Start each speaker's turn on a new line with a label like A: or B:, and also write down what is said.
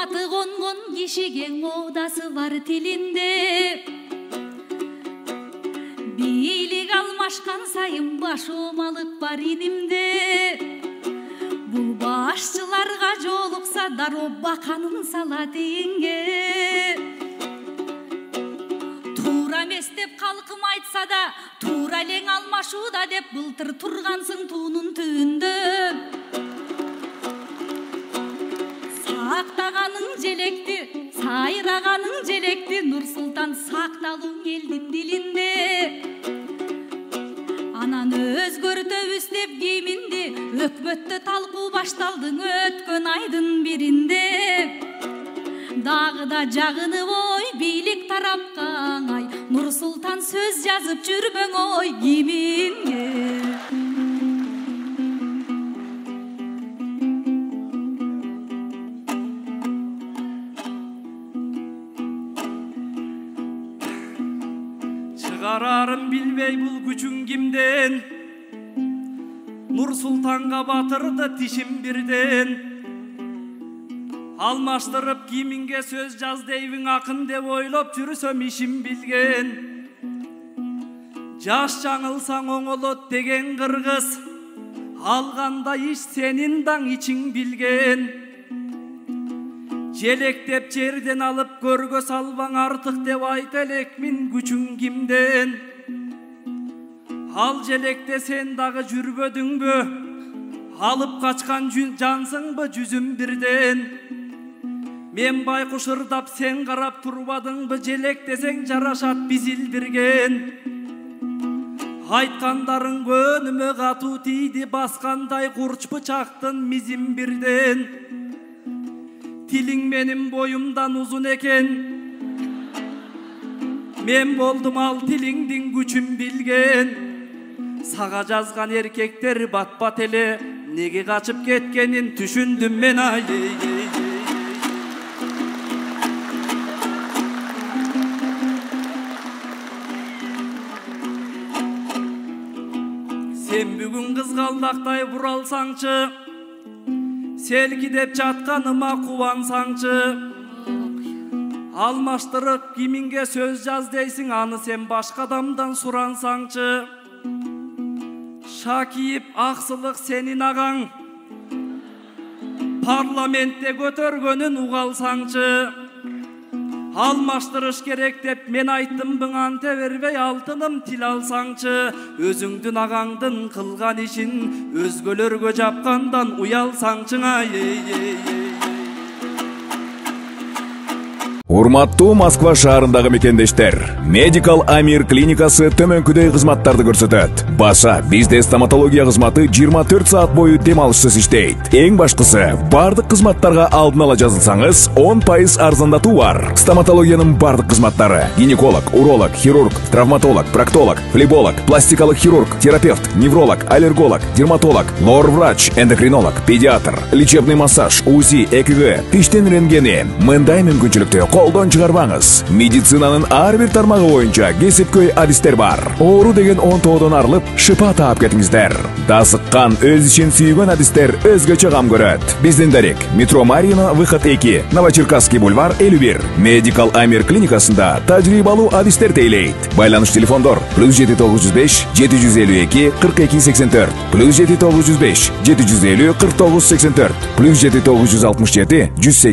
A: аты конгон кишиге модасы бар тилинде. Бийлик алмашкан сайын баш оомалык бар инимде. Бул башчыларга жолукса дароо баканын сала дейинге. Туура эмес деп калкым айтса да, туура элең алмашууда деп былтыр тургансың туунун түбүндө. Сактаганың желекти, сайраганың желекти, Нур-Султан сакталуң элдин дилинде. Анан өзгөртөбүз деп кийиминди, өкмөттө талкуу башталдың өткөн айдын биринде. Дагы да жагынып ой, бийлик тарапка аңай, Нур-Султан сөз жазып жүрбөң ой киминге.
B: Чыгарарын билбей бул күчүң кимден, Нур-Султанга батырды тишим бирден. Алмаштырып киминге сөз жаз дейбиң акын деп ойлоп жүрсөм ишим билген. Жаш жаңылсаң оңолот деген кыргыз, алганда иш сенин даң ичиң билген. Желектеп жерден алып көргө салбаң артык деп айта элекмин күчүң кимден. Ал желекте сен дагы жүрбөдүңбү, алып качкан жансыңбы жүзүм бирден. Мен байкуш ырдап сен карап турбадыңбы, желек десең жарашат бизил бирген. Айткандарың көнүмө катуу тийди, баскандай курч бычактын мизим бирден. Тилиң менин боюмдан узун экен, мен болдум ал тилиңдин күчүн билген. Сага жазган эркектер бат-бат эле, неге качып кеткенин түшүндүм мен ай. Сен бүгүн кызгалдактай буралсаңчы, селкидеп жатканыма кубансаңчы. Алмаштырып киминге сөз жаз дейсиң, аны сен башка адамдан сурансаңчы. Шакиев аксылык сенин агаң, парламентте көтөргөнүн угалсаңчы. Алмаштырыш керек деп мен айттым, быңанте бербей алтыным тил алсаңчы. Өзүңдүн агаңдын кылган ишин өзгөлөргө жапкандан уялсаңчыңа.
C: Урматтуу Москва шаарындагы мекендештер, Medical Amir клиникасы төмөнкүдөй кызматтарды көрсөтөт. Баса бизде стоматология кызматы 24 саат бою дем алышсыз иштейт. Эң башкысы, бардык кызматтарга алдын ала жазылсаңыз, 10% арзандатуу бар. Стоматологиянын бардык кызматтары: гинеколог, уролог, хирург, травматолог, проктолог, флеболог, пластикалык хирург, терапевт, невролог, аллерголог, дерматолог, лор-врач, эндокринолог, педиатр, лечебный массаж, УЗИ, ЭКГ, тиштен рентгени, мындай мүмкүнчүлүктү колдон чыгарбаңыз. Медицинанын ар бир тармагы боюнча кесипкөй адистер бар. Оору деген онтоодон арылып, шыпа таап кетиңиздер. Дасыккан, өз ишин сүйгөн адистер өзгөчө кам көрөт. Биздин дарек: метро Марина, выход 2, Новочеркасский бульвар 51. Medical Amir клиникасында тажрыйбалуу адистер тейлейт. Байланыш телефондор: +7905 752 42 84, +7905 750 49 84, +7967 108.